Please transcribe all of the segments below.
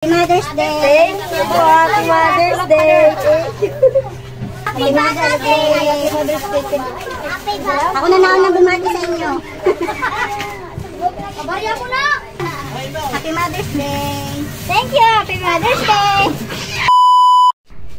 Mother's Day. Thank you po. Happy Mother's Day. Happy Mother's Day. Happy Mother's Day. Ako na nauna bumati sa inyo. Kabarya mo na. Happy Mother's Day. Thank you. Happy Mother's Day.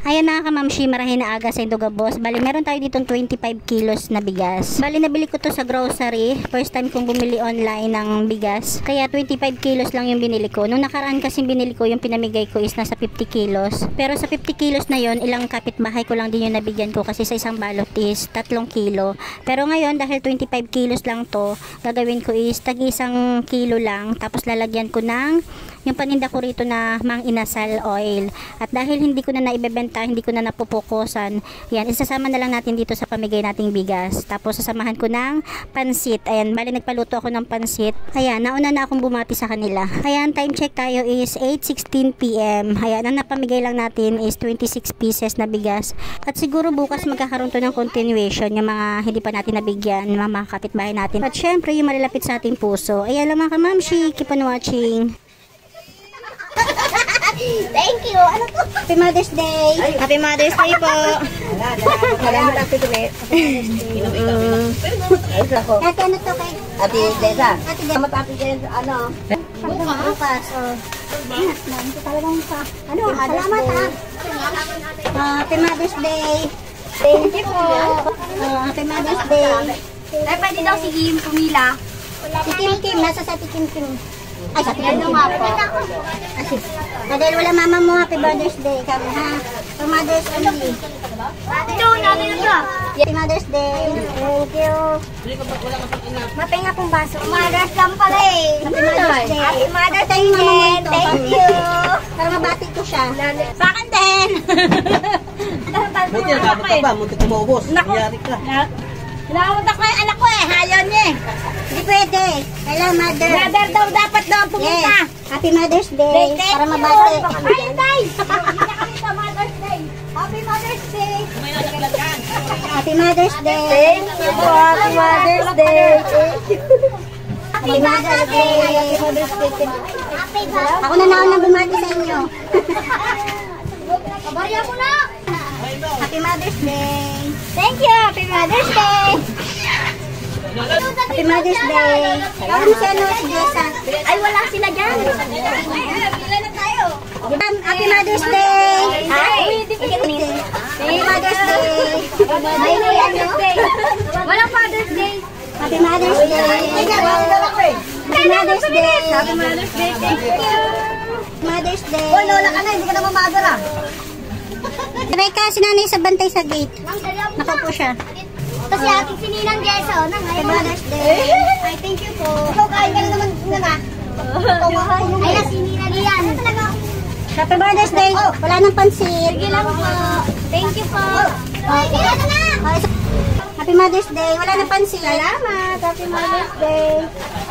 Ayan mga kamamshi, marahin na aga sa Indogabos. Bali, meron tayo ditong 25 kilos na bigas. Bali, nabili ko to sa grocery. First time kong bumili online ng bigas. Kaya 25 kilos lang yung binili ko. Nung nakaraan kasing binili ko, yung pinamigay ko is nasa 50 kilos. Pero sa 50 kilos na yon, ilang kapitbahay ko lang din yung nabigyan ko kasi sa isang balot is 3 kilo. Pero ngayon, dahil 25 kilos lang to, gagawin ko is tag 1 kilo lang. Tapos lalagyan ko ng yung paninda ko rito na mang inasal oil. At dahil hindi ko na naibebenta, hindi ko na napupukusan, yan, isasama na lang natin dito sa pamigay nating bigas. Tapos sasamahan ko ng pansit. Ayan, bali nagpaluto ako ng pansit. Ayan, nauna na akong bumati sa kanila. Ayan, time check tayo is 8:16 PM. Ayan, ang napamigay lang natin is 26 pieces na bigas. At siguro bukas magkakaroon to ng continuation yung mga hindi pa natin nabigyan, yung mga kapitbahay natin. At syempre, yung malalapit sa ating puso. Ayan lang mga kamamshi, keep on watching. Thank you. Ano to? Happy Mother's Day. Happy Mother's Day po. Salamat Ate Juliet. Ate, ano to kay? Ate Desa. Ate, Salamat Ate Desa. Ano? bukas. Talagang pa. Ano, salamat ha. Happy Mother's Day. Thank you po. Happy Mother's Day. Ay, pwede daw si Kim pumila. Si Kim Kim, nasa sa Kim Kim. Ay, sa Kim Kim. nga po. Dahil wala mama mo, happy Mother's Day kami ha. For Mother's only. Ito, natin na to. Happy Mother's Day. Thank you. Mapenga pong baso. Mother's lang pala eh. Happy Mother's Day. Happy Mother's Day. Mama mo ito. Thank you. Para mabati ko siya. Sa akin din. Buti nakabot ka ba? Muntik kumaubos. Nangyari ka. Namunta ko yung anak ko eh. Ayaw niya eh. Hindi pwede. Kailangan mother. Mother daw dapat daw pumunta. Yes. Happy Mother's Day. Para mabati. Ay, tay! Hindi na kami sa Mother's Day. Happy Mother's Day. Happy Mother's Day. Thank you po. Happy Mother's Day. Happy Mother's Day. Happy Mother's Day. Ako na nauna bumati sa inyo. Kabarya mo na. Happy Mother's Day. Thank you. Happy Mother's Day. Happy Mother's Day. Ano si ano si Jessa? Ay, wala sila dyan. Pila na tayo. Happy Mother's Day. Hi. Happy Mother's Day. May Mother's Day. Walang Father's Day. Happy Mother's Day. Happy Mother's Day. Happy Mother's Day. Thank you. Mother's Day. Hoy, lola ka na. Hindi ka na mamagar ah. Rebecca, si nanay sa bantay sa gate. Nakaupo siya. Kasi ating sininang Jeso na Happy ngayon. Mother's Day. Ay, thank you po. Ikaw, kain ka na naman na. Ay, sininang yan. Happy Mother's Day. Wala nang pansit. Sige lang po. Thank you po. Ay, kailan na. Happy Mother's Day. Wala nang pansit. Salamat. Happy Mother's Day.